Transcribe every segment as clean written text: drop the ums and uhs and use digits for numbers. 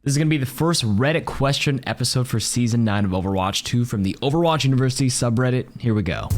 This is going to be the first Reddit question episode for Season 9 of Overwatch 2 from the OverwatchUniversity subreddit. Here we go.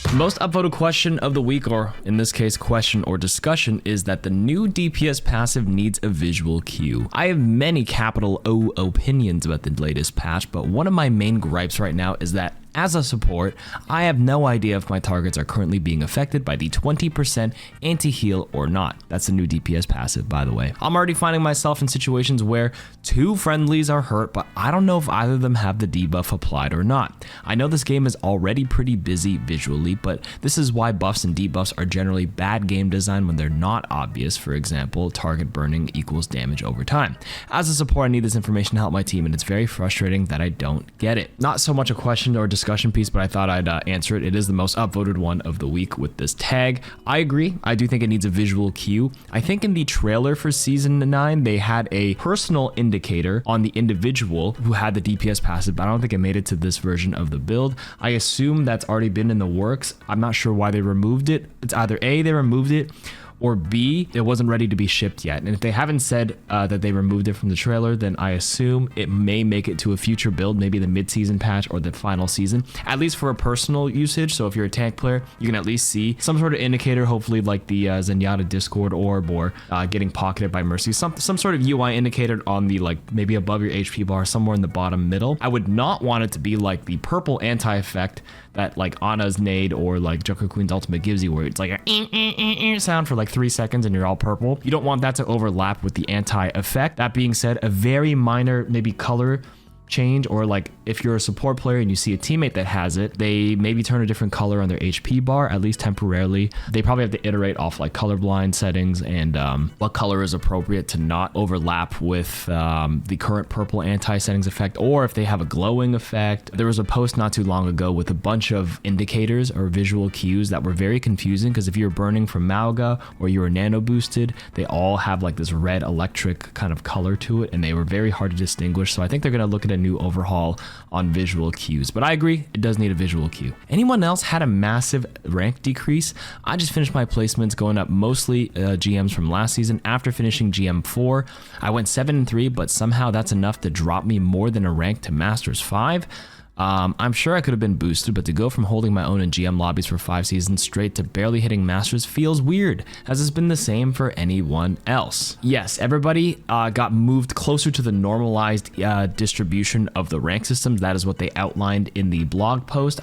The most upvoted question of the week, or in this case, question or discussion, is that the new DPS passive needs a visual cue. I have many capital O opinions about the latest patch, but one of my main gripes right now is that as a support, I have no idea if my targets are currently being affected by the 20% anti-heal or not. That's the new DPS passive, by the way. I'm already finding myself in situations where 2 friendlies are hurt, but I don't know if either of them have the debuff applied or not. I know this game is already pretty busy visually, but this is why buffs and debuffs are generally bad game design when they're not obvious. For example, target burning equals damage over time. As a support, I need this information to help my team, and it's very frustrating that I don't get it. Not so much a question or discussion piece, but I thought I'd answer it. It is the most upvoted one of the week with this tag. I agree. I do think it needs a visual cue. I think in the trailer for Season 9, they had a personal indicator on the individual who had the DPS passive, but I don't think it made it to this version of the build. I assume that's already been in the works. I'm not sure why they removed it. It's either A, they removed it, or B, it wasn't ready to be shipped yet. And if they haven't said that they removed it from the trailer, then I assume it may make it to a future build, maybe the mid-season patch or the final season, at least for a personal usage. So if you're a tank player, you can at least see some sort of indicator, hopefully like the Zenyatta Discord orb or getting pocketed by Mercy, some sort of UI indicator on the, like, maybe above your HP bar, somewhere in the bottom middle. I would not want it to be like the purple anti-effect that like Ana's nade or like Joker Queen's ultimate gives you, where it's like a sound for like 3 seconds and you're all purple. You don't want that to overlap with the anti-effect. That being said, a very minor maybe color change, or like if you're a support player and you see a teammate that has it, they maybe turn a different color on their HP bar, at least temporarily. They probably have to iterate off like colorblind settings and what color is appropriate to not overlap with the current purple anti-settings effect, or if they have a glowing effect. There was a post not too long ago with a bunch of indicators or visual cues that were very confusing, because if you're burning from Mauga or you were nano boosted, they all have like this red electric kind of color to it, and they were very hard to distinguish. So I think they're going to look at a new overhaul on visual cues, but I agree, it does need a visual cue. Anyone else had a massive rank decrease? I just finished my placements going up, mostly GMs from last season. After finishing GM 4, I went 7-3, but somehow that's enough to drop me more than a rank to Masters 5. I'm sure I could have been boosted, but to go from holding my own in GM lobbies for 5 seasons straight to barely hitting Masters feels weird, as it's been the same for anyone else. Yes, everybody got moved closer to the normalized distribution of the rank systems. That is what they outlined in the blog post.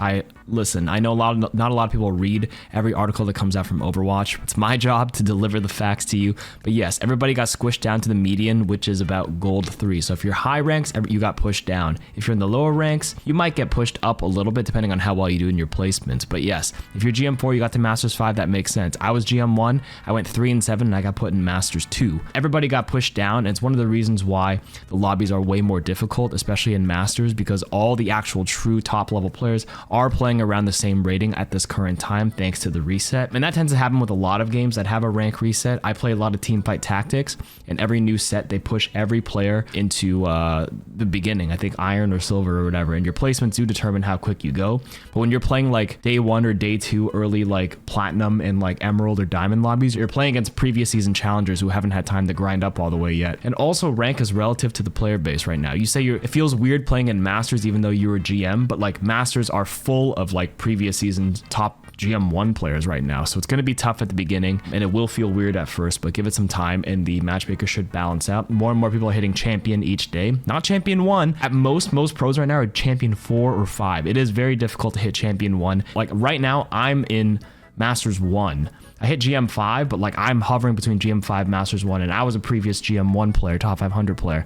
Listen, I know not a lot of people read every article that comes out from Overwatch. It's my job to deliver the facts to you. But yes, everybody got squished down to the median, which is about gold 3. So if you're high ranks, you got pushed down. If you're in the lower ranks, you might get pushed up a little bit depending on how well you do in your placements. But yes, if you're GM 4, you got to Masters 5, that makes sense. I was GM 1, I went 3 and 7, and I got put in Masters 2. Everybody got pushed down, and it's one of the reasons why the lobbies are way more difficult, especially in Masters, because all the actual true top level players are playing around the same rating at this current time thanks to the reset. And that tends to happen with a lot of games that have a rank reset. I play a lot of team fight tactics, and every new set they push every player into the beginning, I think iron or silver or whatever, and your placements do determine how quick you go. But when you're playing like day 1 or day 2 early like platinum and like emerald or diamond lobbies, you're playing against previous season challengers who haven't had time to grind up all the way yet. And also rank is relative to the player base right now. You say it feels weird playing in Masters even though you were GM, but like Masters are full of like previous season's top GM1 players right now, so it's going to be tough at the beginning and it will feel weird at first, but give it some time and the matchmaker should balance out. More and more people are hitting champion each day, not champion 1. At most pros right now are champion 4 or 5. It is very difficult to hit champion 1. Like right now I'm in Masters 1. I hit GM 5, but like I'm hovering between GM 5 Masters 1, and I was a previous GM 1 player, top 500 player.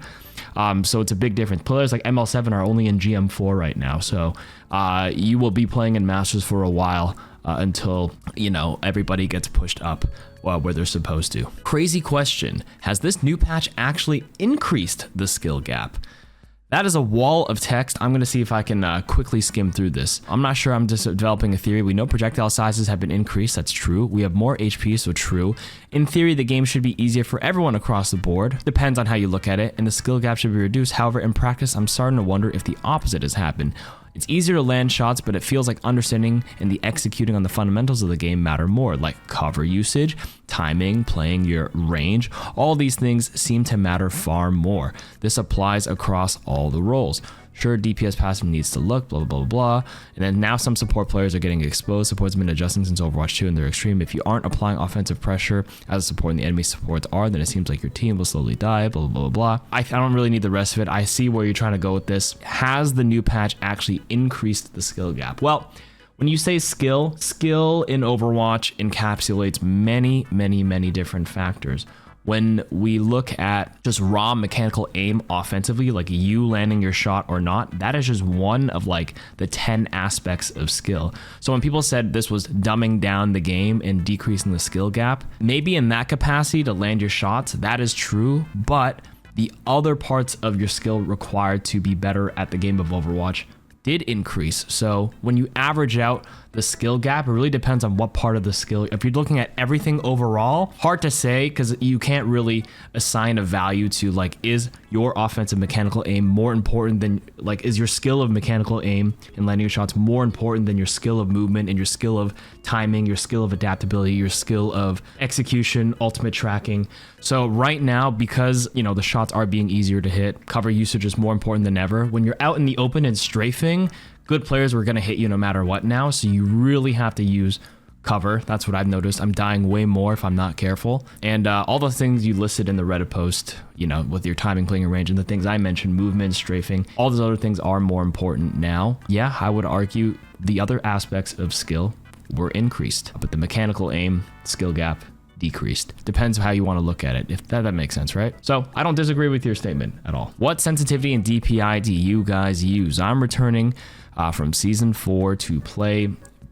So it's a big difference. Players like ML7 are only in GM 4 right now, so you will be playing in Masters for a while until, you know, everybody gets pushed up where they're supposed to. Crazy question. Has this new patch actually increased the skill gap? That is a wall of text. I'm going to see if I can quickly skim through this. I'm not sure. I'm just developing a theory. We know projectile sizes have been increased. That's true. We have more HP, so true. In theory, the game should be easier for everyone across the board. Depends on how you look at it. And the skill gap should be reduced. However, in practice, I'm starting to wonder if the opposite has happened. It's easier to land shots, but it feels like understanding and the executing on the fundamentals of the game matter more, like cover usage, timing, playing your range. All these things seem to matter far more. This applies across all the roles. Sure, DPS passive needs to look, blah, blah, blah, blah. And then now some support players are getting exposed. Support's been adjusting since Overwatch 2 in their extreme. If you aren't applying offensive pressure as a support and the enemy supports are, then it seems like your team will slowly die, blah, blah, blah, blah. I don't really need the rest of it. I see where you're trying to go with this. Has the new patch actually increased the skill gap? Well, when you say skill in Overwatch encapsulates many, many, many different factors. When we look at just raw mechanical aim offensively, like you landing your shot or not, that is just one of like the 10 aspects of skill. So when people said this was dumbing down the game and decreasing the skill gap, maybe in that capacity to land your shots, that is true, but the other parts of your skill required to be better at the game of Overwatch did increase. So when you average out the skill gap, it really depends on what part of the skill. If you're looking at everything overall, hard to say because you can't really assign a value to like, is your offensive mechanical aim more important than like, is your skill of mechanical aim and landing your shots more important than your skill of movement and your skill of timing, your skill of adaptability, your skill of execution, ultimate tracking. So right now, because the shots are being easier to hit, cover usage is more important than ever. When you're out in the open and strafing, good players were going to hit you no matter what now, so you really have to use cover. That's what I've noticed. I'm dying way more if I'm not careful. And all the things you listed in the Reddit post, with your timing, playing, and range, and the things I mentioned, movement, strafing, all those other things are more important now. Yeah, I would argue the other aspects of skill were increased, but the mechanical aim, skill gap, decreased. Depends how you want to look at it, if that makes sense, right? So I don't disagree with your statement at all. What sensitivity and DPI do you guys use? I'm returning from season 4 to play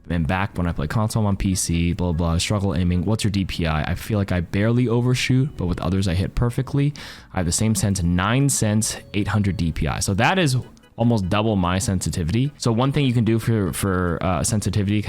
and back when I play console on PC, blah, blah, struggle aiming. What's your DPI? I feel like I barely overshoot, but with others I hit perfectly. I have the same sense, 9 cents, 800 DPI. So that is almost double my sensitivity. So one thing you can do for sensitivity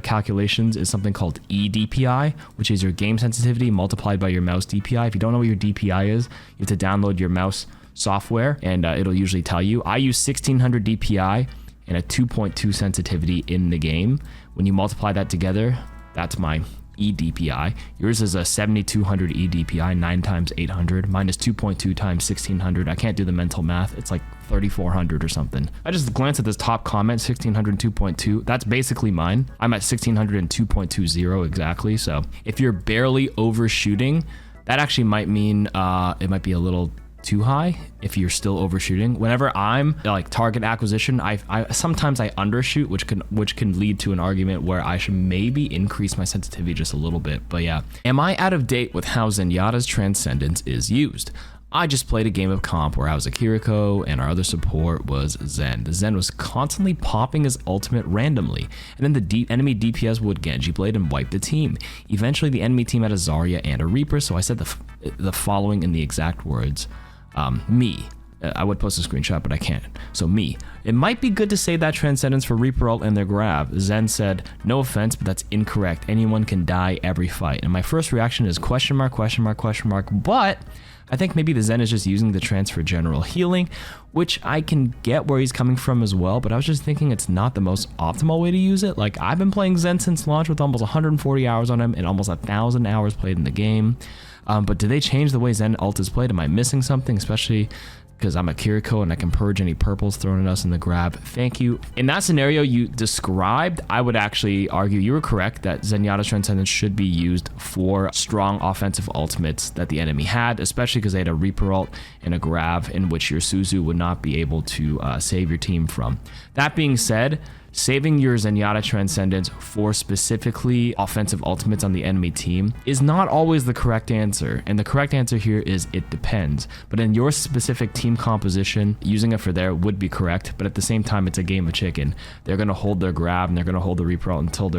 calculations is something called eDPI, which is your game sensitivity multiplied by your mouse DPI. If you don't know what your DPI is, you have to download your mouse software and it'll usually tell you. I use 1600 DPI and a 2.2 sensitivity in the game. When you multiply that together, that's my eDPI. Yours is a 7200 eDPI, 9 times 800. Mine is 2.2 times 1600. I can't do the mental math. It's like 3400 or something. I just glanced at this top comment, 1600 2.2. That's basically mine. I'm at 1600 and 2.20 exactly. So if you're barely overshooting, that actually might mean it might be a little too high if you're still overshooting. Whenever I'm like target acquisition, I sometimes I undershoot, which can lead to an argument where I should maybe increase my sensitivity just a little bit. But yeah, am I out of date with how Zenyatta's Transcendence is used? I just played a game of comp where I was a KarQ and our other support was Zen. The Zen was constantly popping his ultimate randomly, and then the enemy DPS would Genji Blade and wipe the team. Eventually the enemy team had a Zarya and a Reaper, so I said the following in the exact words. I would post a screenshot, but I can't. So me. It might be good to say that Transcendence for Reaper ult and their grab. Zen said, no offense, but that's incorrect. Anyone can die every fight. And my first reaction is question mark, question mark, question mark. But I think maybe the Zen is just using the trance for general healing, which I can get where he's coming from as well. But I was just thinking it's not the most optimal way to use it. Like, I've been playing Zen since launch with almost 140 hours on him and almost 1,000 hours played in the game. But did they change the way Zen ult is played? Am I missing something? Especially because I'm a KarQ and I can purge any purples thrown at us in the grab. Thank you. In that scenario you described, I would actually argue you were correct that Zenyatta's Transcendence should be used for strong offensive ultimates that the enemy had, especially because they had a Reaper ult and a grab in which your Suzu would not be able to save your team from. That being said, saving your Zenyatta Transcendence for specifically offensive ultimates on the enemy team is not always the correct answer. And the correct answer here is it depends. But in your specific team composition, using it for there would be correct. But at the same time, it's a game of chicken. They're going to hold their grab and they're going to hold the Reaper ult until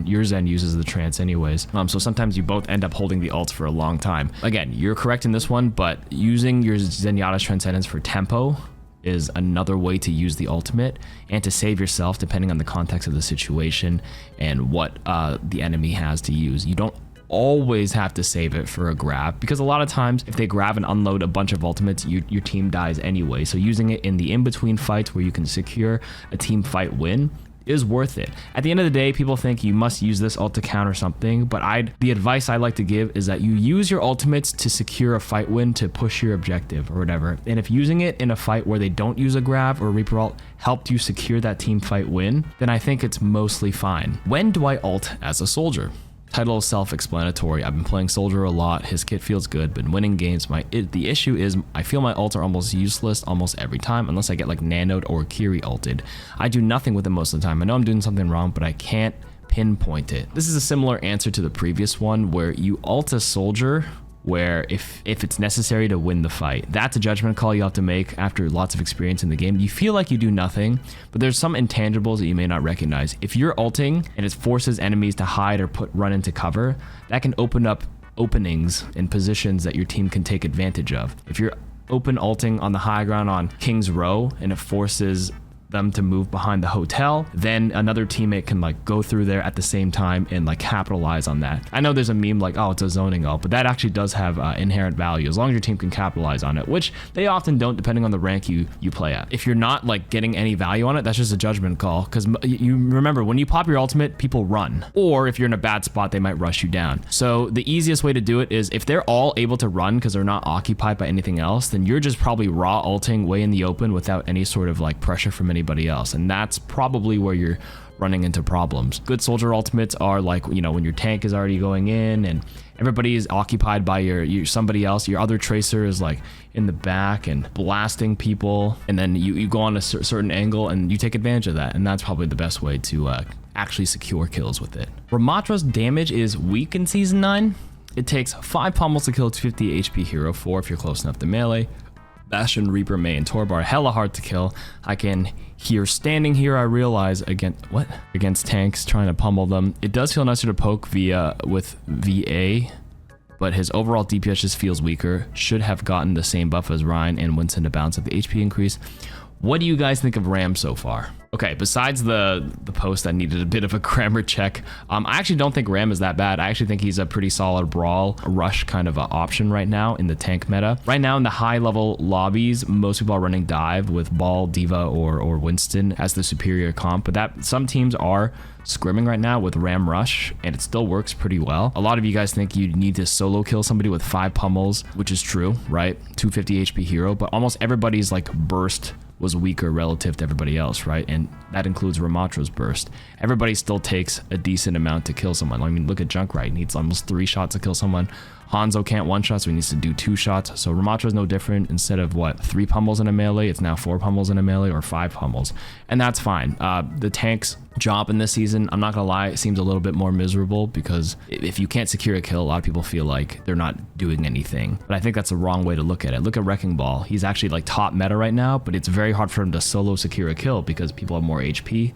your Zen uses the trance anyways. So sometimes you both end up holding the ults for a long time. Again, you're correct in this one, but using your Zenyatta's Transcendence for tempo is another way to use the ultimate and to save yourself depending on the context of the situation and what the enemy has to use. You don't always have to save it for a grab, because a lot of times if they grab and unload a bunch of ultimates, your team dies anyway. So using it in the in-between fights where you can secure a team fight win is worth it. At the end of the day, people think you must use this ult to counter something, but the advice I like to give is that you use your ultimates to secure a fight win, to push your objective or whatever. And if using it in a fight where they don't use a grab or Reaper ult helped you secure that team fight win, then I think it's mostly fine. When do I ult as a soldier? Title is self-explanatory. I've been playing soldier a lot. His kit feels good, but winning games, the issue is I feel my ults are almost useless almost every time unless I get like nanoed or Kiri ulted. I do nothing with it most of the time. I know I'm doing something wrong, but I can't pinpoint it. This is a similar answer to the previous one where you ult a soldier where if it's necessary to win the fight. That's a judgment call you have to make after lots of experience in the game. You feel like you do nothing, but there's some intangibles that you may not recognize. If you're ulting and it forces enemies to hide or run into cover, that can open up openings in positions that your team can take advantage of. If you're open ulting on the high ground on King's Row and it forces them to move behind the hotel, then another teammate can like go through there at the same time and like capitalize on that. I know there's a meme like, oh, it's a zoning ult, but that actually does have inherent value as long as your team can capitalize on it, which they often don't depending on the rank you play at. If you're not like getting any value on it, that's just a judgment call, because you remember when you pop your ultimate, people run, or if you're in a bad spot, they might rush you down. So the easiest way to do it is if they're all able to run because they're not occupied by anything else, then you're just probably raw ulting way in the open without any sort of like pressure from anybody else, and that's probably where you're running into problems. Good soldier ultimates are like, you know, when your tank is already going in and everybody is occupied by your somebody else, your other tracer is like in the back and blasting people, and then you go on a certain angle and you take advantage of that, and that's probably the best way to actually secure kills with it. Ramattra's damage is weak in Season 9. It takes 5 pummels to kill 250 HP hero, 4 if you're close enough to melee. Bastion, Reaper, Mei, and Torbar, hella hard to kill. I can hear standing here, I realize against tanks trying to pummel them. It does feel nicer to poke with VA, but his overall DPS just feels weaker. Should have gotten the same buff as Ryan and Winston to balance out the HP increase. What do you guys think of Ram so far? Okay, besides the post that needed a bit of a grammar check, I actually don't think Ram is that bad. I actually think he's a pretty solid brawl rush kind of option right now in the tank meta. Right now in the high level lobbies, most people are running dive with Ball, Diva, or Winston as the superior comp, but that some teams are scrimming right now with Ram Rush, and it still works pretty well. A lot of you guys think you need to solo kill somebody with 5 pummels, which is true, right? 250 HP hero, but almost everybody's like burst was weaker relative to everybody else, right? And that includes Ramattra's burst. Everybody still takes a decent amount to kill someone. I mean, look at Junkrat, he needs almost 3 shots to kill someone. Hanzo can't one-shot, so he needs to do 2 shots. So Ramattra is no different. Instead of 3 pummels in a melee, it's now 4 pummels in a melee, or 5 pummels, and that's fine. The tank's job in this season, I'm not gonna lie, it seems a little bit more miserable, because if you can't secure a kill, a lot of people feel like they're not doing anything. But I think that's the wrong way to look at it. Look at Wrecking Ball. He's actually like top meta right now, but it's very hard for him to solo secure a kill because people have more HP.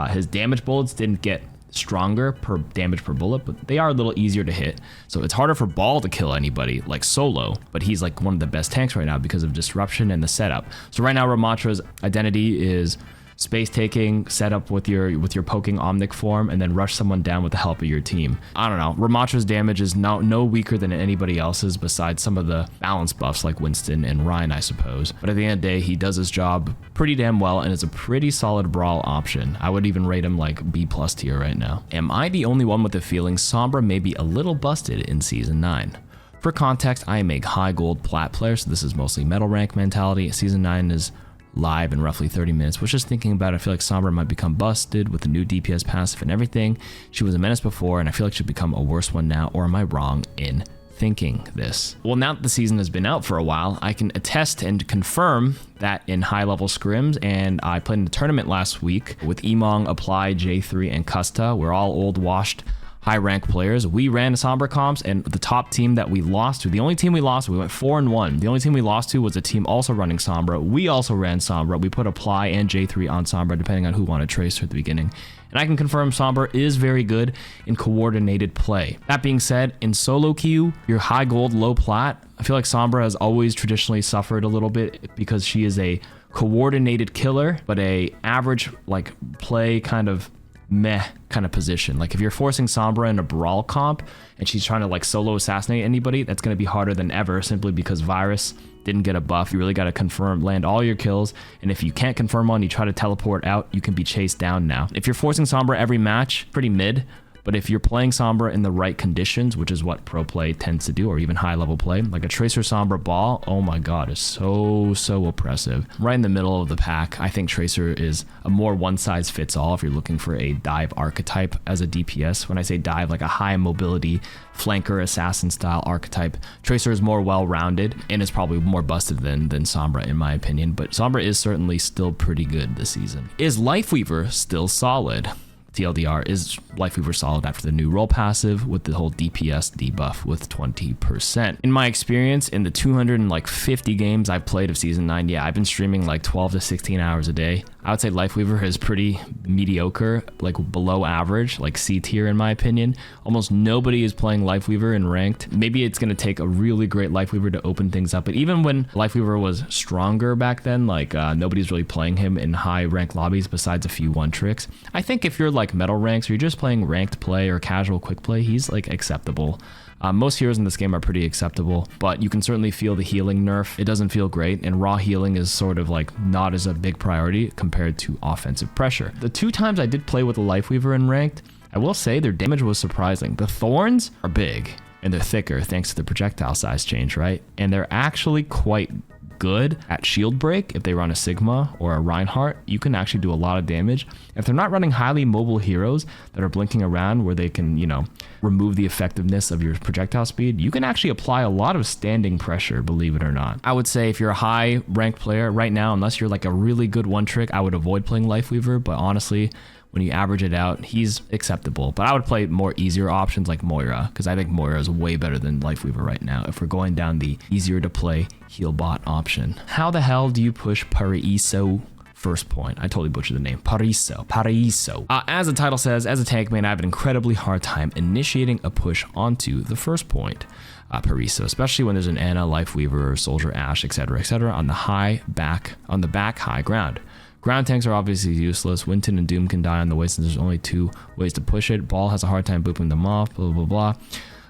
His damage bullets didn't get stronger per damage per bullet, but they are a little easier to hit. So it's harder for Ball to kill anybody like solo, but he's like one of the best tanks right now because of disruption and the setup. So right now Ramattra's identity is space taking, set up with your poking Omnic form, and then rush someone down with the help of your team. I don't know. Ramattra's damage is no weaker than anybody else's besides some of the balance buffs like Winston and Ryan, I suppose. But at the end of the day, he does his job pretty damn well and is a pretty solid brawl option. I would even rate him like B+ tier right now. Am I the only one with the feeling Sombra may be a little busted in Season 9? For context, I am a high gold plat player, so this is mostly metal rank mentality. Season 9 is live in roughly 30 minutes. Was just thinking about it, I feel like Sombra might become busted with the new DPS passive and everything. She was a menace before, and I feel like she'll become a worse one now, or am I wrong in thinking this? Well, now that the season has been out for a while, I can attest and confirm that in high-level scrims, and I played in a tournament last week with Emong, Apply, J3, and Custa. We're all old, washed, high-rank players. We ran Sombra comps, and the top team that we lost to, the only team we lost to, we went 4-1. The only team we lost to was a team also running Sombra. We also ran Sombra. We put Apply and J3 on Sombra, depending on who wanted Tracer at the beginning. And I can confirm Sombra is very good in coordinated play. That being said, in solo queue, your high gold, low plat, I feel like Sombra has always traditionally suffered a little bit because she is a coordinated killer, but a average like play kind of meh kind of position. Like if you're forcing Sombra in a brawl comp and she's trying to like solo assassinate anybody, that's going to be harder than ever simply because Virus didn't get a buff. You really got to confirm, land all your kills, and if you can't confirm one, you try to teleport out, you can be chased down now. If you're forcing Sombra every match, pretty mid. But if you're playing Sombra in the right conditions, which is what pro play tends to do, or even high level play, like a Tracer Sombra ball, oh my god, is so oppressive. Right in the middle of the pack, I think Tracer is a more one size fits all if you're looking for a dive archetype as a DPS. When I say dive, like a high mobility flanker assassin style archetype, Tracer is more well-rounded and is probably more busted than Sombra in my opinion, but Sombra is certainly still pretty good this season. Is Lifeweaver still solid? TLDR, is Lifeweaver solid after the new role passive with the whole DPS debuff with 20%? In my experience, in the 250 games I've played of Season 9, yeah, I've been streaming like 12 to 16 hours a day. I would say Lifeweaver is pretty mediocre, like below average, like C tier in my opinion. Almost nobody is playing Lifeweaver in ranked. Maybe it's going to take a really great Lifeweaver to open things up. But even when Lifeweaver was stronger back then, like nobody's really playing him in high rank lobbies besides a few one tricks. I think if you're like metal ranks or you're just playing ranked play or casual quick play, he's like acceptable. Most heroes in this game are pretty acceptable, but you can certainly feel the healing nerf. It doesn't feel great, and raw healing is sort of like not as a big priority compared to offensive pressure. The 2 times I did play with the Lifeweaver in ranked, I will say their damage was surprising. The thorns are big and they're thicker thanks to the projectile size change, right? And they're actually quite good at shield break. If they run a Sigma or a Reinhardt, you can actually do a lot of damage. If they're not running highly mobile heroes that are blinking around where they can, you know, remove the effectiveness of your projectile speed, you can actually apply a lot of standing pressure, believe it or not. I would say if you're a high ranked player right now, unless you're like a really good one trick, I would avoid playing Lifeweaver, but honestly, when you average it out, he's acceptable. But I would play more easier options like Moira, because I think Moira is way better than Lifeweaver right now if we're going down the easier to play heal bot option. How the hell do you push paraiso? First point, I totally butchered the name. Paraiso. As the title says, as a tank main, I have an incredibly hard time initiating a push onto the first point. Paraiso, especially when there's an Ana, Lifeweaver, Soldier, Ashe, etc., on the back high ground. Ground tanks are obviously useless. Winton and Doom can die on the way since there's only 2 ways to push it. Ball has a hard time booping them off, blah, blah, blah.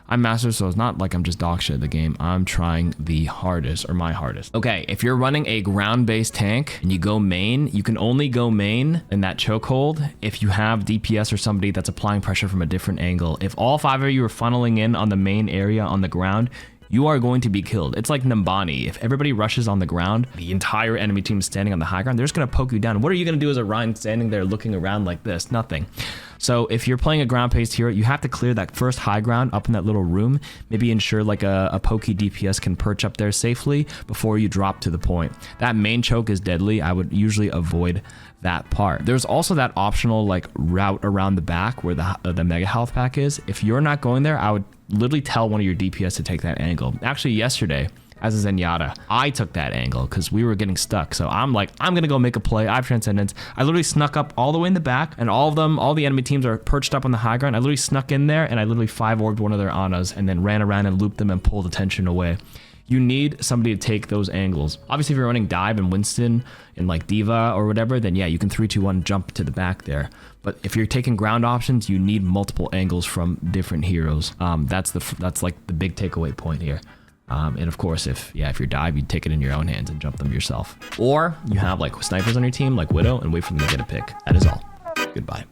I'm master, so it's not like I'm just dog shit at the game. I'm trying the hardest, or my hardest. Okay, if you're running a ground-based tank and you go main, you can only go main in that chokehold if you have DPS or somebody that's applying pressure from a different angle. If all 5 of you are funneling in on the main area on the ground, you are going to be killed. It's like Nambani. If everybody rushes on the ground, the entire enemy team is standing on the high ground, they're just gonna poke you down. What are you gonna do as a Ryan standing there looking around like this? Nothing. So if you're playing a ground-paced hero, you have to clear that first high ground up in that little room, maybe ensure like a pokey DPS can perch up there safely before you drop to the point. That main choke is deadly. I would usually avoid that part. There's also that optional like route around the back where the mega health pack is. If you're not going there, I would literally tell one of your DPS to take that angle. Actually, yesterday, as a Zenyatta, I took that angle because we were getting stuck. So I'm like, I'm gonna go make a play. I have Transcendence. I literally snuck up all the way in the back, and all the enemy teams are perched up on the high ground. I literally snuck in there, and I literally 5-orbed one of their Anas, and then ran around and looped them and pulled attention away. You need somebody to take those angles. Obviously, if you're running Dive and Winston and like Diva or whatever, then yeah, you can 3-2-1 jump to the back there. But if you're taking ground options, you need multiple angles from different heroes. That's like the big takeaway point here. And of course, if you're Dive, you take it in your own hands and jump them yourself. Or you have like snipers on your team, like Widow, and wait for them to get a pick. That is all. Goodbye.